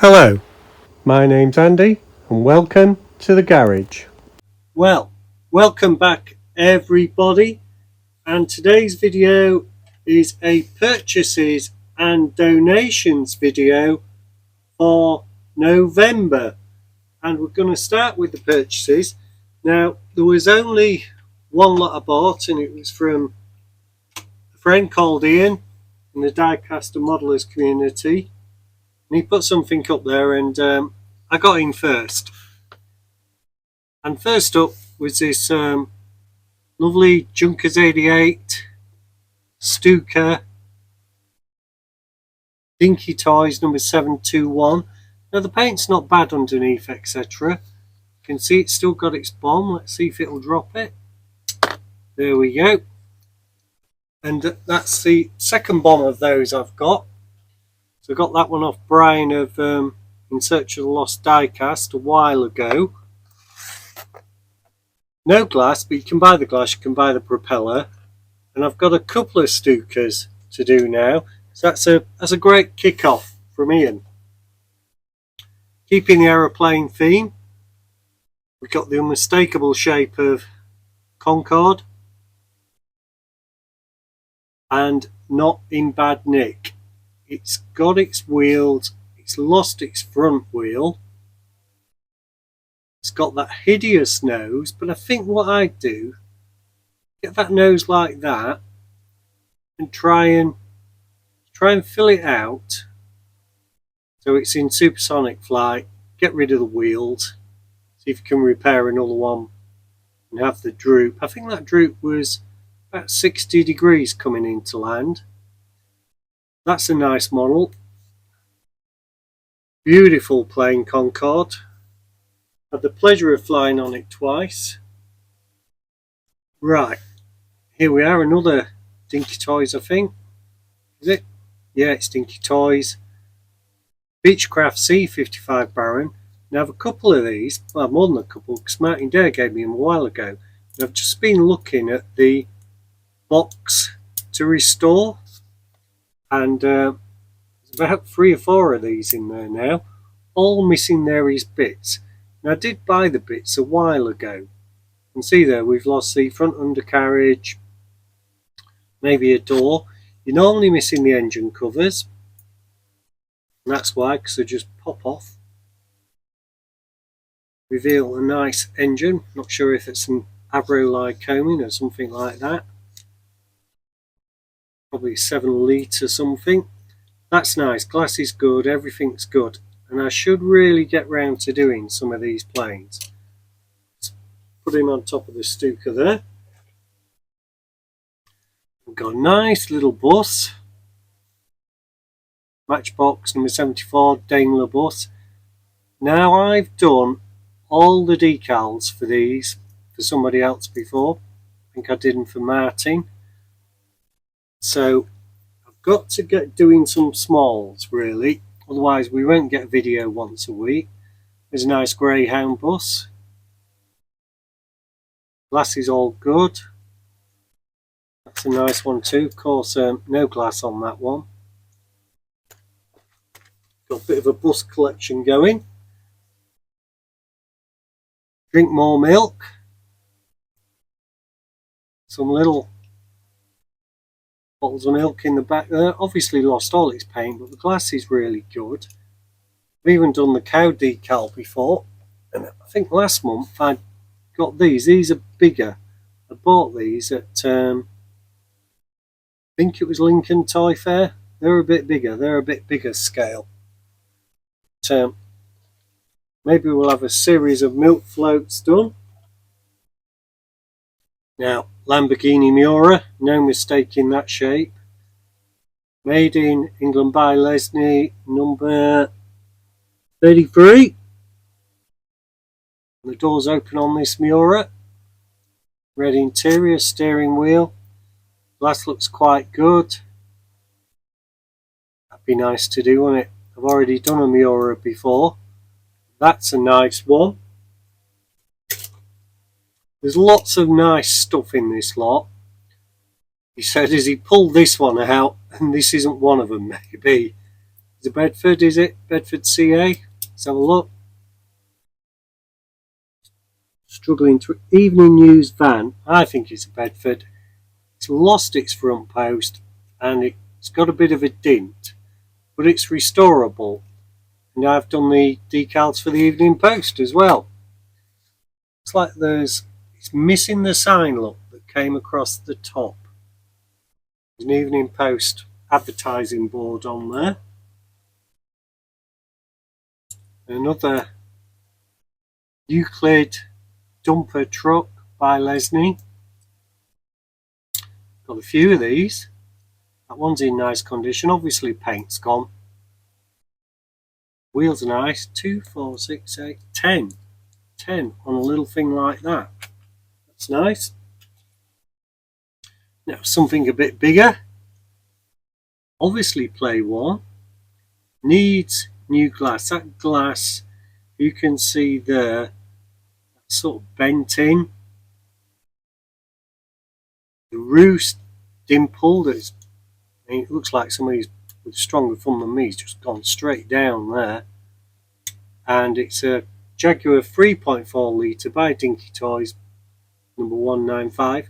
Hello, my name's Andy and welcome to the garage. Well, welcome back everybody, and today's video is a purchases and donations video for November, and we're going to start with the purchases. Now, there was only one lot I bought, and it was from a friend called Ian in the Diecast and Modelers community, and he put something up there, and I got in first. And first up was this lovely Junkers 88 Stuka Dinky Toys number 721. Now the paint's not bad underneath, etc. You can see it's still got its bomb. Let's see if it'll drop it. There we go. And that's the second bomb of those I've got. So I got that one off Brian of In Search of the Lost Diecast a while ago. No glass, but you can buy the glass, you can buy the propeller. And I've got a couple of Stukas to do now. So that's a great kick-off from Ian. Keeping the aeroplane theme, we've got the unmistakable shape of Concorde. And not in bad nick. It's got its wheels, it's lost its front wheel. It's got that hideous nose, but I think what I'd do, get that nose like that and try and fill it out so it's in supersonic flight. Get rid of the wheels, see if you can repair another one and have the droop. I think that droop was about 60 degrees coming into land. That's a nice model. Beautiful plane Concorde. Had the pleasure of flying on it twice. Right, here we are, another Dinky Toys, I think. Is it? Yeah, it's Dinky Toys. Beechcraft C55 Baron. Now I have a couple of these, well more than a couple, because Martin Dare gave me them a while ago. And I've just been looking at the box to restore, and there's about 3 or 4 of these in there now, all missing these bits. Now I did buy the bits a while ago. You can see there we've lost the front undercarriage, maybe a door. You're normally missing the engine covers, and that's why, because they just pop off. Reveal a nice engine. Not sure if it's an Avro-Lycoming or something like that. Probably 7 litre something. That's nice. Glass is good. Everything's good. And I should really get round to doing some of these planes. Let's put him on top of the Stuka there. We've got a nice little bus. Matchbox number 74 Daimler bus. Now I've done all the decals for these for somebody else before. I think I did them for Martin. So I've got to get doing some smalls really. Otherwise we won't get a video once a week. There's a nice Greyhound bus. Glass is all good. That's a nice one too. Of course, no glass on that one. Got a bit of a bus collection going. Drink more milk. Some little bottles of milk in the back there. Obviously lost all its paint, but the glass is really good. I've even done the cow decal before, and I think last month I got these. These are bigger. I bought these at I think it was Lincoln Toy Fair. They're a bit bigger. They're a bit bigger scale. But, maybe we'll have a series of milk floats done. Now, Lamborghini Miura, no mistake in that shape. Made in England by Lesney, number 33. The doors open on this Miura. Red interior, steering wheel. Glass looks quite good. That'd be nice to do, wouldn't it? I've already done a Miura before. That's a nice one. There's lots of nice stuff in this lot. He said as he pulled this one out, and this isn't one of them maybe. It's a Bedford, is it? Bedford CA? Let's have a look. Struggling through Evening News van. I think it's a Bedford. It's lost its front post and it's got a bit of a dint, but it's restorable. And I've done the decals for the Evening Post as well. It's like it's missing the sign, look, that came across the top. There's an Evening Post advertising board on there. Another Euclid dumper truck by Lesney. Got a few of these. That one's in nice condition. Obviously paint's gone. Wheels are nice. 2, 4, 6, 8, 10. 10 on a little thing like that. That's nice. Now something a bit bigger. Obviously play one. Needs new glass. That glass you can see there, that's sort of bent in. The roof's dimpled. It looks like somebody's with a stronger thumb than me has just gone straight down there. And it's a Jaguar 3.4 litre by Dinky Toys, number 195.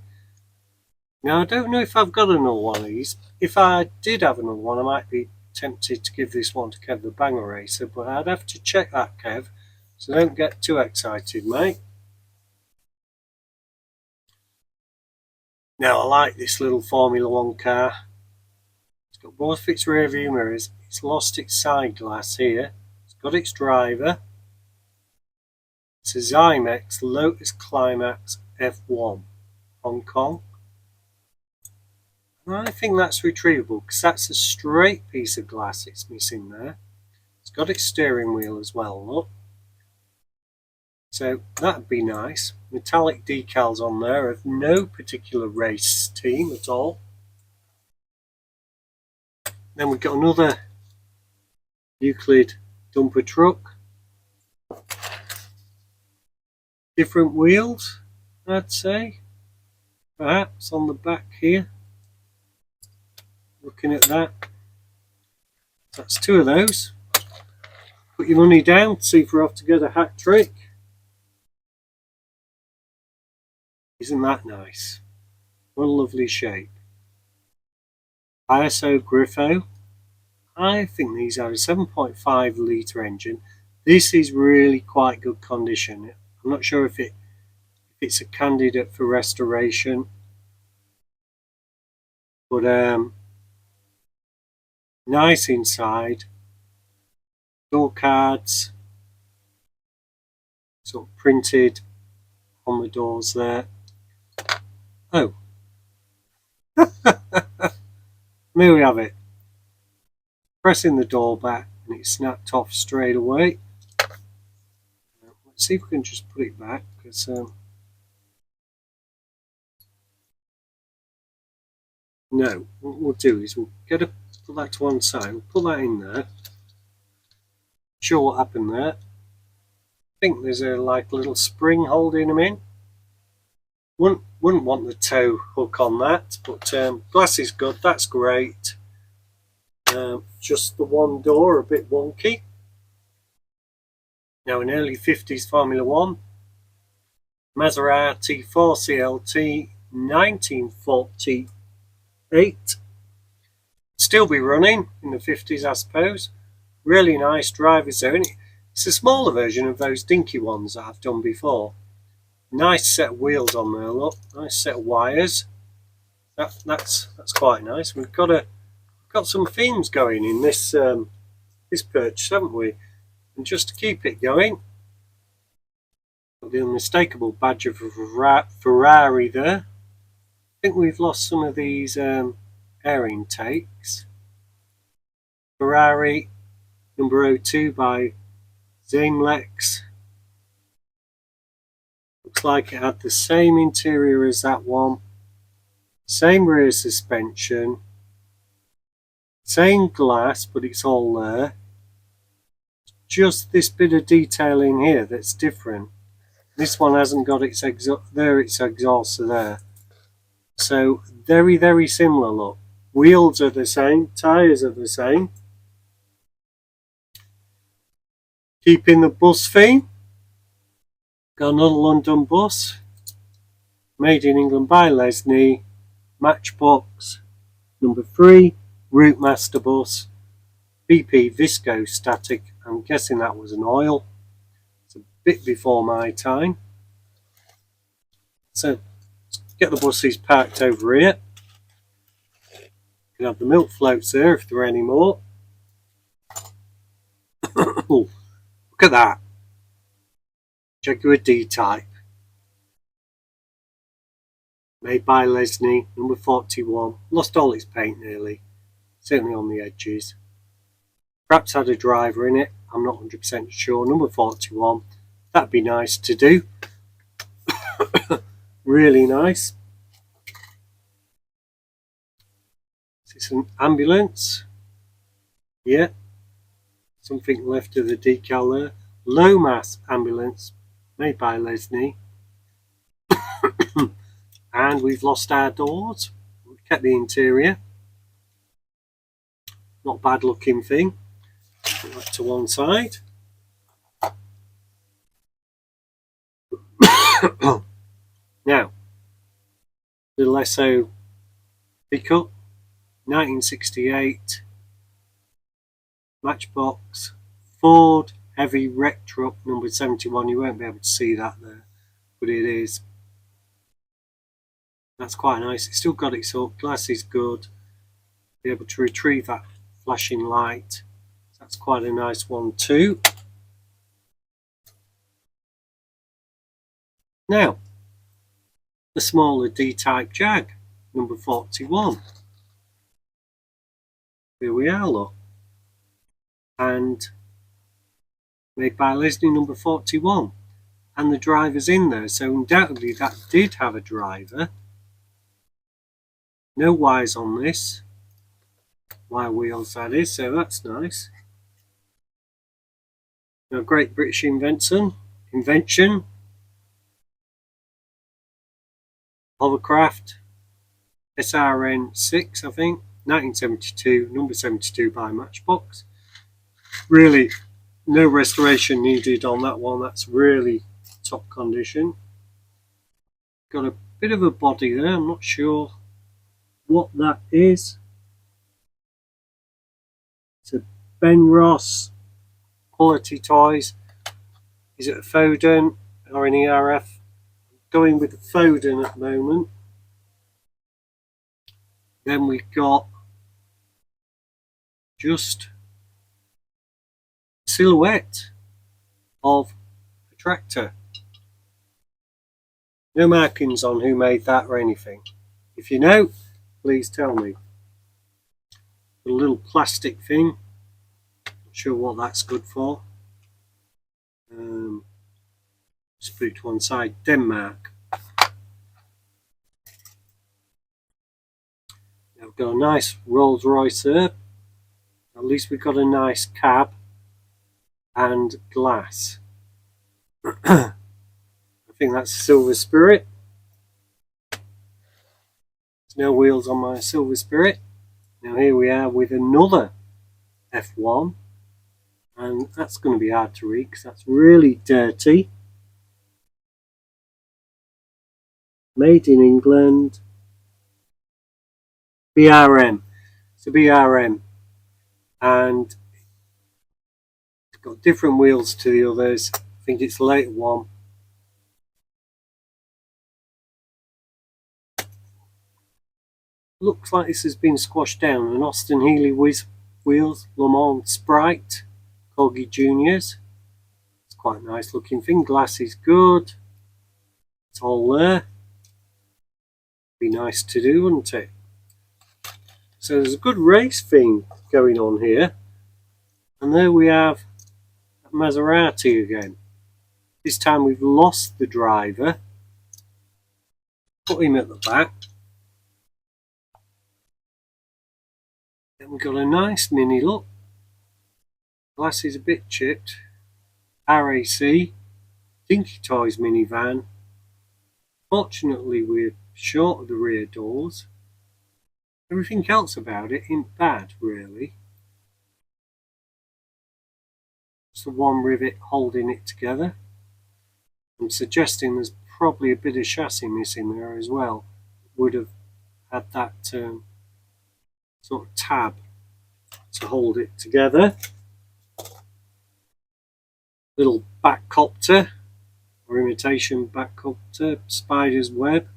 Now I don't know if I've got another one of these. If I did have another one, I might be tempted to give this one to Kev the Banger Racer, but I'd have to check that, Kev, so don't get too excited, mate. Now I like this little Formula 1 car. It's got both its rear view mirrors. It's lost its side glass here. It's got its driver. It's a Zymex Lotus Climax F1 Hong Kong. And I think that's retrievable because that's a straight piece of glass it's missing there. It's got its steering wheel as well, look. So that'd be nice. Metallic decals on there of no particular race team at all. Then we've got another Euclid dumper truck. Different wheels, I'd say. Perhaps on the back here. Looking at that. That's two of those. Put your money down, see if we're off to get a hat trick. Isn't that nice? What a lovely shape. ISO Griffo. I think these are a 7.5 litre engine. This is really quite good condition. I'm not sure if it's a candidate for restoration, but nice inside. Door cards, sort of printed on the doors there. Oh, there we have it. Pressing the door back and it snapped off straight away. Let's see if we can just put it back, because no, what we'll do is we'll put that to one side, we'll put that in there. Sure what happened there. I think there's a little spring holding them in. Wouldn't want the tow hook on that, but glass is good, that's great. Just the one door a bit wonky. Now an early 50s Formula 1 Maserati 4CLT 1948. Still be running in the 50s, I suppose. Really nice drivers there. It's a smaller version of those dinky ones that I've done before. Nice set of wheels on there, look. Nice set of wires. That's quite nice. We've got some themes going in this purchase, haven't we? And just to keep it going, got the unmistakable badge of Ferrari there. I think we've lost some of these air intakes. Ferrari number 02 by Zymex. Looks like it had the same interior as that one. Same rear suspension. Same glass, but it's all there. Just this bit of detail in here that's different. This one hasn't got its exhaust there. So very, very similar look. Wheels are the same, tyres are the same. Keeping the bus theme. Got another London bus. Made in England by Lesney. Matchbox. Number 3. Route Master bus. BP Visco static. I'm guessing that was an oil. It's a bit before my time. So let's get the buses parked over here. You can have the milk floats there if there are any more. Oh, look at that. Jaguar D-Type. Made by Lesney, number 41. Lost all its paint nearly. Certainly on the edges. Perhaps had a driver in it. I'm not 100% sure. Number 41. That'd be nice to do. Really nice. Is this an ambulance? Yeah. Something left of the decal there. Low mass ambulance. Made by Lesney. And we've lost our doors. We've kept the interior. Not bad looking thing. Put that to one side. Now, little SO pickup, 1968, Matchbox, Ford heavy wreck truck number 71. You won't be able to see that there, but it is. That's quite nice. It's still got its hook. Glass is good. Be able to retrieve that flashing light. That's quite a nice one too. Now, the smaller D-type Jag, number 41. Here we are, look. And made by Lesney, number 41. And the driver's in there, so undoubtedly that did have a driver. No wires on this. Wire wheels, that is, so that's nice. Now, Great British invention. Hovercraft. SRN 6, I think. 1972, number 72 by Matchbox. Really, no restoration needed on that one. That's really top condition. Got a bit of a body there. I'm not sure what that is. It's a Ben Ross Quality Toys. Is it a Foden or an ERF? Going with the Foden at the moment. Then we've got just a silhouette of a tractor. No markings on who made that or anything. If you know, please tell me. A little plastic thing. Not sure what that's good for. Just put it to one side. Denmark. Now we've got a nice Rolls Royce there. At least we've got a nice cab and glass. I think that's Silver Spirit. There's no wheels on my Silver Spirit. Now here we are with another F1, and that's going to be hard to read because that's really dirty. Made in England. BRM. It's a BRM, and it's got different wheels to the others. I think it's a later one. Looks like this has been squashed down. An Austin Healey Whiz wheels, Le Mans Sprite, Corgi Juniors. It's quite a nice looking thing. Glass is good. It's all there. Be nice to do, wouldn't it? So there's a good race thing going on here. And there we have Maserati again. This time we've lost the driver. Put him at the back. Then we've got a nice mini look. Glass is a bit chipped. RAC. Dinky Toys minivan. Fortunately we're short of the rear doors. Everything else about it ain't bad really. It's the one rivet holding it together. I'm suggesting there's probably a bit of chassis missing there as well. Would have had that sort of tab to hold it together. Little back copter or imitation back copter, spider's web.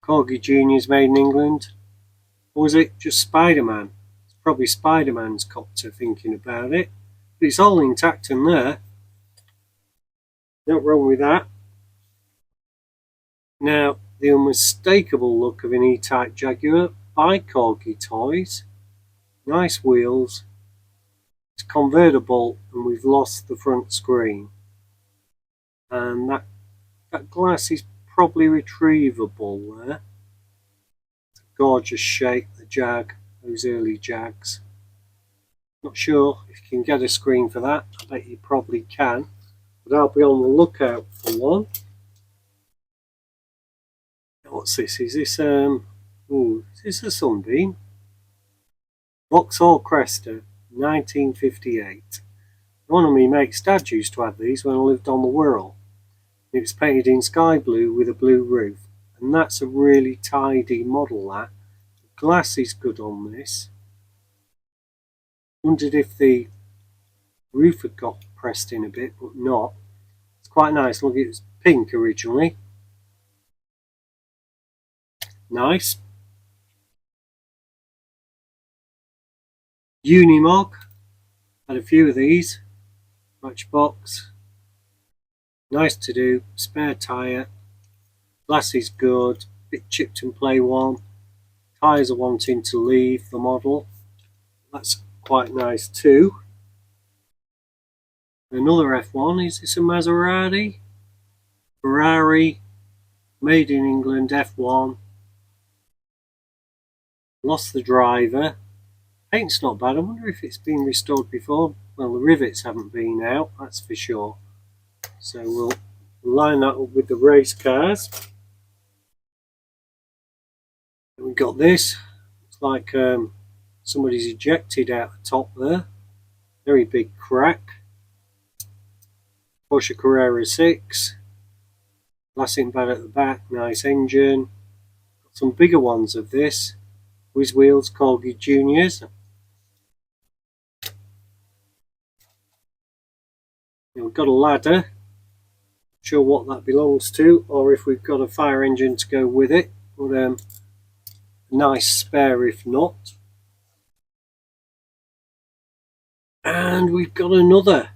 Corgi Juniors made in England. Or was it just Spider-Man? It's probably Spider-Man's copter thinking about it. But it's all intact in there. Not wrong with that. Now, the unmistakable look of an E-Type Jaguar by Corgi Toys. Nice wheels. It's convertible and we've lost the front screen. And that glass is probably retrievable there. It's a gorgeous shape, the Jag, those early Jags. Not sure if you can get a screen for that. I bet you probably can. But I'll be on the lookout for one. What's this? Is this is this a Sunbeam? Vauxhall Cresta, 1958. One of my mate's dad used to have these when I lived on the Wirral. It was painted in sky blue with a blue roof, and that's a really tidy model. That the glass is good on this. Wondered if the roof had got pressed in a bit, but not. It's quite nice. Look, it was pink originally. Nice. Unimog. Had a few of these. Matchbox. Nice to do. Spare tyre. Glass is good. Bit chipped and play one. Tyres are wanting to leave the model. That's quite nice too. Another F1. Is this a Maserati? Ferrari. Made in England F1. Lost the driver. Paint's not bad. I wonder if it's been restored before. Well, the rivets haven't been out, that's for sure. So we'll line that up with the race cars. And we've got this. Looks like somebody's ejected out the top there. Very big crack. Porsche Carrera 6. Glassing bad at the back. Nice engine. Got some bigger ones of this. Whiz Wheels Corgi Juniors. We've got a ladder. Not sure what that belongs to, or if we've got a fire engine to go with it. But a nice spare if not. And we've got another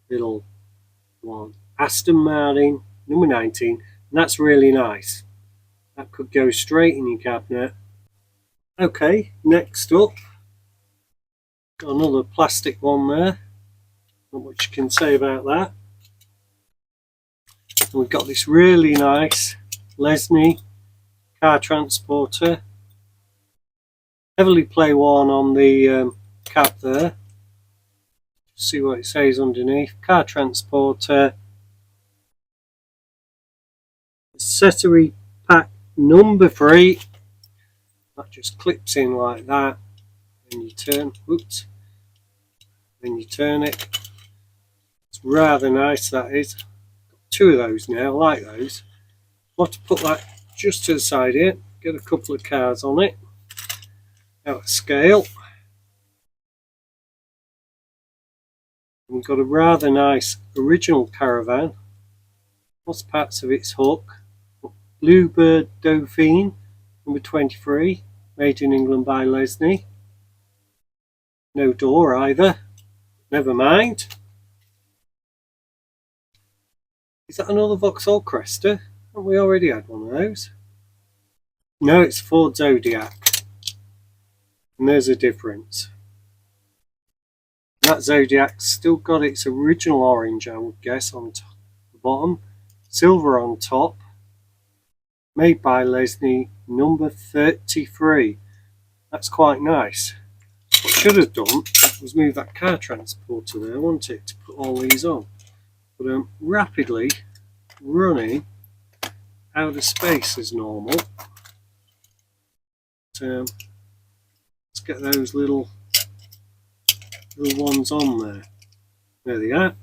little one. Aston Martin, number 19. And that's really nice. That could go straight in your cabinet. Okay, next up. Got another plastic one there. Not much you can say about that. And we've got this really nice Lesney car transporter. Heavily play worn on the cab there. See what it says underneath. Car transporter. Accessory pack number 3. That just clips in like that. Then you turn, whoops. Then you turn it. It's rather nice, that is. Got 2 of those now, I like those. I'll have to put that just to the side here. Get a couple of cars on it. Out of scale. We've got a rather nice original caravan. Lost parts of its hook. Bluebird Dauphine, number 23. Made in England by Lesney. No door either. Never mind. Is that another Vauxhall Cresta? Haven't we already had one of those? No, it's Ford Zodiac. And there's a difference. That Zodiac's still got its original orange, I would guess, on the bottom. Silver on top. Made by Lesney, number 33. That's quite nice. What I should have done was move that car transporter there, wasn't it, to put all these on. But I'm rapidly running out of space as normal. But, let's get those little the ones on there. There they are.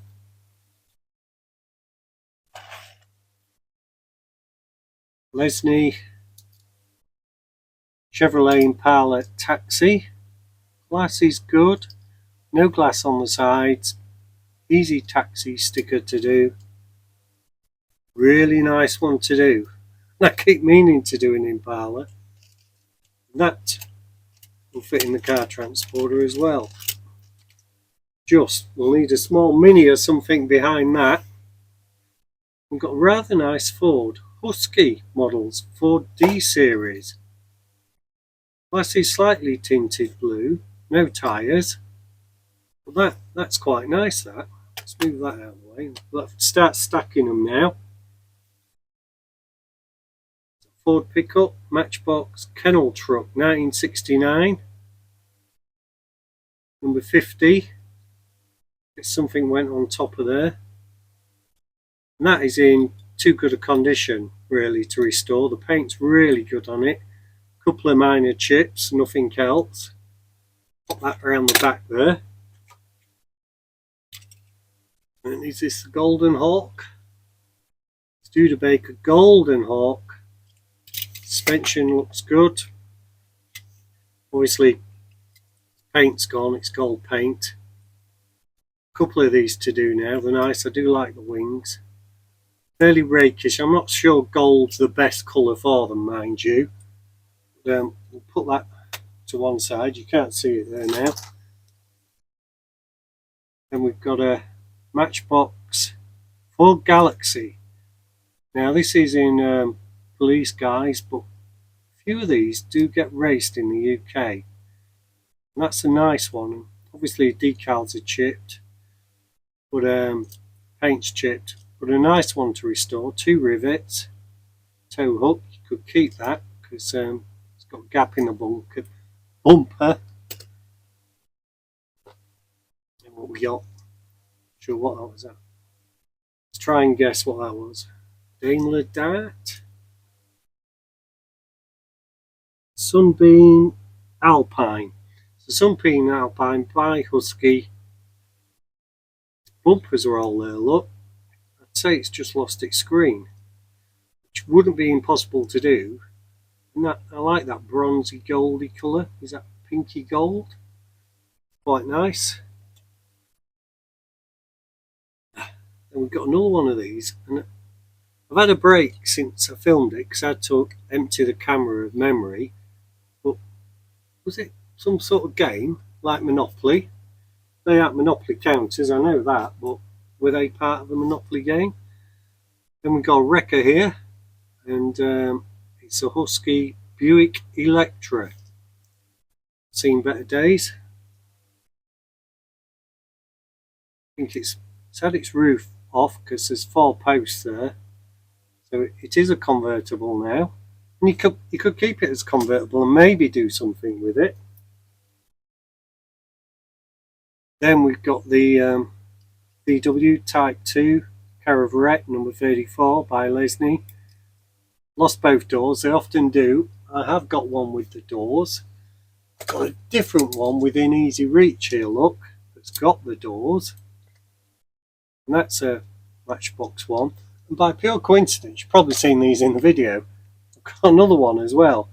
Lesney Chevrolet Impala Taxi. Glass is good. No glass on the sides. Easy taxi sticker to do. Really nice one to do. I keep meaning to do an Impala. That will fit in the car transporter as well. We'll need a small Mini or something behind that. We've got rather nice Ford Husky models, Ford D series. Glass is slightly tinted blue, no tyres. But that's quite nice, that. Let's move that out of the way. We'll have to start stacking them now. Ford pickup, Matchbox, Kennel Truck, 1969. Number 50. Something went on top of there. And that is in too good a condition, really, to restore. The paint's really good on it. A couple of minor chips, nothing else. Pop that around the back there. And is this the Golden Hawk? Studebaker Golden Hawk. Suspension looks good. Obviously, paint's gone, it's gold paint. A couple of these to do now, they're nice. I do like the wings. Fairly rakish. I'm not sure gold's the best colour for them, mind you. We'll put that to one side. You can't see it there now. Then we've got a Matchbox Ford Galaxy. Now this is in police guise, but a few of these do get raced in the UK. And that's a nice one. Obviously decals are chipped, but paint's chipped. But a nice one to restore. 2 rivets, tow hook. You could keep that because it's got a gap in the bumper. And what we got? Sure what that was. Let's try and guess what that was. Daimler Dart. Sunbeam Alpine. So Sunbeam Alpine by Husky. Bumpers are all there, look. I'd say it's just lost its screen, which wouldn't be impossible to do. And that, I like that bronzy goldy colour. Is that pinky gold? Quite nice. And we've got another one of these. And I've had a break since I filmed it because I had to empty the camera of memory. But was it some sort of game like Monopoly? They aren't Monopoly counters, I know that, but were they part of the Monopoly game? Then we've got a wrecker here, and it's a Husky Buick Electra. Seen better days. I think it's had its roof off because there's 4 posts there. So it is a convertible now. And you could keep it as convertible and maybe do something with it. Then we've got the VW Type 2 Caravette number 34 by Lesney. Lost both doors, they often do. I have got one with the doors. I've got a different one within easy reach here, look, that's got the doors. And that's a Matchbox one. And by pure coincidence, you've probably seen these in the video, I've got another one as well.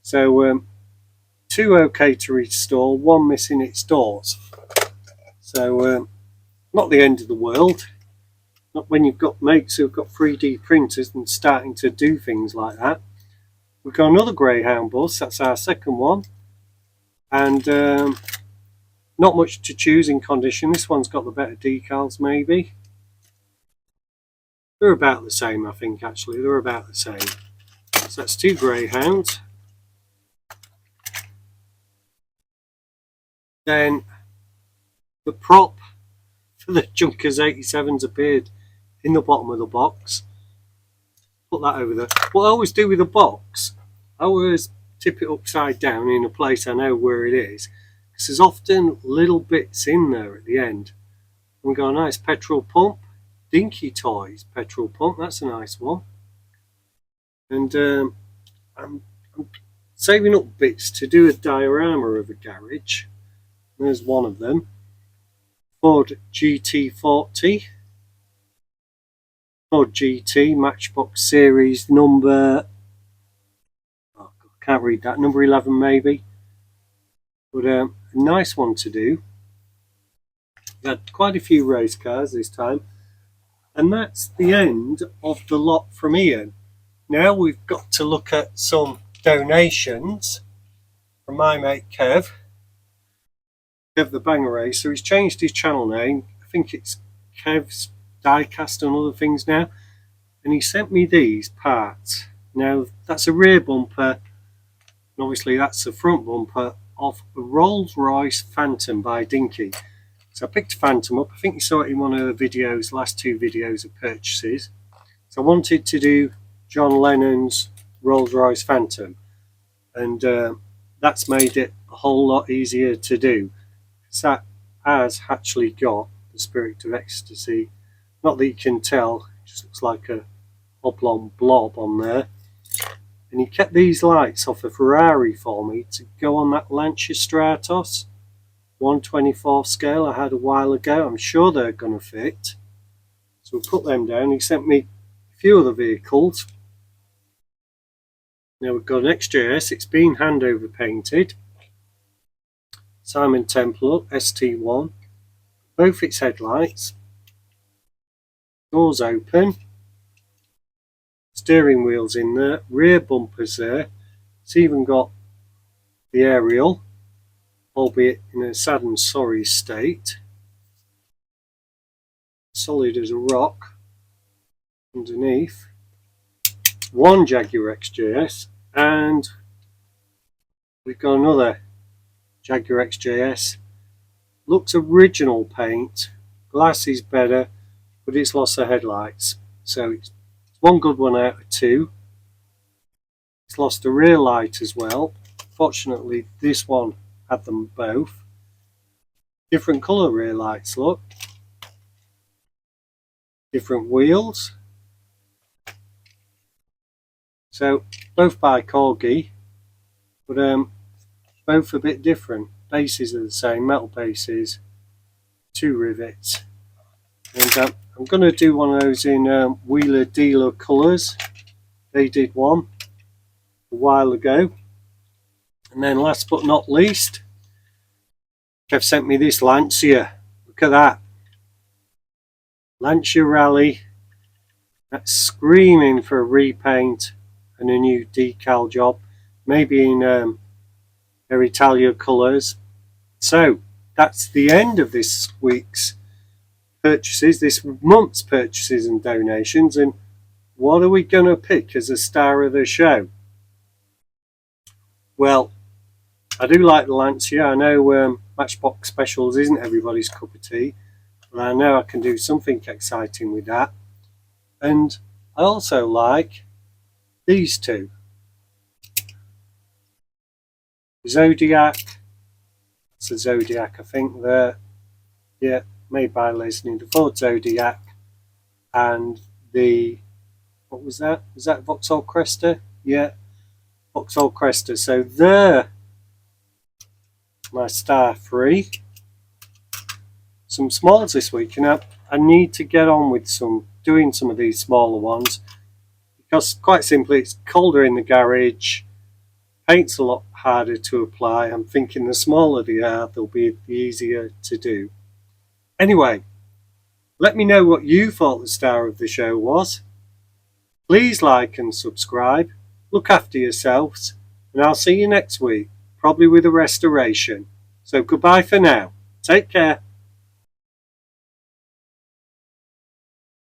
So 2 okay to restore, 1 missing its doors. So not the end of the world. Not when you've got mates who've got 3D printers and starting to do things like that. We've got another Greyhound bus, that's our second one. And not much to choose in condition. This one's got the better decals maybe. They're about the same, I think, actually. They're about the same. So that's 2 Greyhounds. Then the prop for the Junkers 87's appeared in the bottom of the box. Put that over there. What I always do with a box, I always tip it upside down in a place I know where it is, because there's often little bits in there at the end. We've got a nice petrol pump, Dinky Toys petrol pump, that's a nice one. And I'm saving up bits to do a diorama of a garage. There's one of them. Ford GT40, Ford GT Matchbox Series number, oh, I can't read that, number 11 maybe, but a nice one to do. We had quite a few race cars this time, and that's the end of the lot from Ian. Now we've got to look at some donations from my mate Kev the Banger Racer. He's changed his channel name. I think it's Kev's Diecast and other things now. And he sent me these parts. Now that's a rear bumper, and obviously that's the front bumper of a Rolls-Royce Phantom by Dinky. So I picked a Phantom up. I think you saw it in one of the videos, last two videos of purchases. So I wanted to do John Lennon's Rolls-Royce Phantom, and that's made it a whole lot easier to do. That has actually got the Spirit of Ecstasy. Not that you can tell, it just looks like a oblong blob on there. And he kept these lights off a Ferrari for me to go on that Lancia Stratos 1/24 scale I had a while ago. I'm sure they're going to fit. So we'll put them down. He sent me a few other vehicles. Now we've got an XJS, it's been hand over painted. Simon Temple ST1, both its headlights, doors open, steering wheels in there, rear bumpers there. It's even got the aerial, albeit in a sad and sorry state. Solid as a rock underneath. One Jaguar XJS, and we've got another Jaguar XJS. Looks original paint, glass is better, but it's lost the headlights. So it's one good one out of two. It's lost a rear light as well. Fortunately, this one had them both. Different colour rear lights, look. Different wheels. So both by Corgi, but both a bit different. Bases are the same, metal bases, two rivets. And I'm going to do one of those in Wheeler Dealer colours. They did one a while ago. And then last but not least, Kev sent me this Lancia. Look at that. Lancia Rally. That's screaming for a repaint and a new decal job. Maybe in their Italia colours. So that's the end of this week's purchases, this month's purchases and donations. And what are we going to pick as a star of the show? Well, I do like the Lancia. I know Matchbox Specials isn't everybody's cup of tea, but I know I can do something exciting with that. And I also like these two. Zodiac. It's a Zodiac, I think. They're, yeah, made by Lesney. The Ford Zodiac and the, what was that? Was that Vauxhall Cresta? Yeah, Vauxhall Cresta. So they're my star three. Some smalls this week, and I need to get on with doing some of these smaller ones, because quite simply it's colder in the garage. Paint's a lot harder to apply. I'm thinking the smaller they are, they'll be easier to do. Anyway, let me know what you thought the star of the show was. Please like and subscribe. Look after yourselves, and I'll see you next week, probably with a restoration. So goodbye for now. Take care.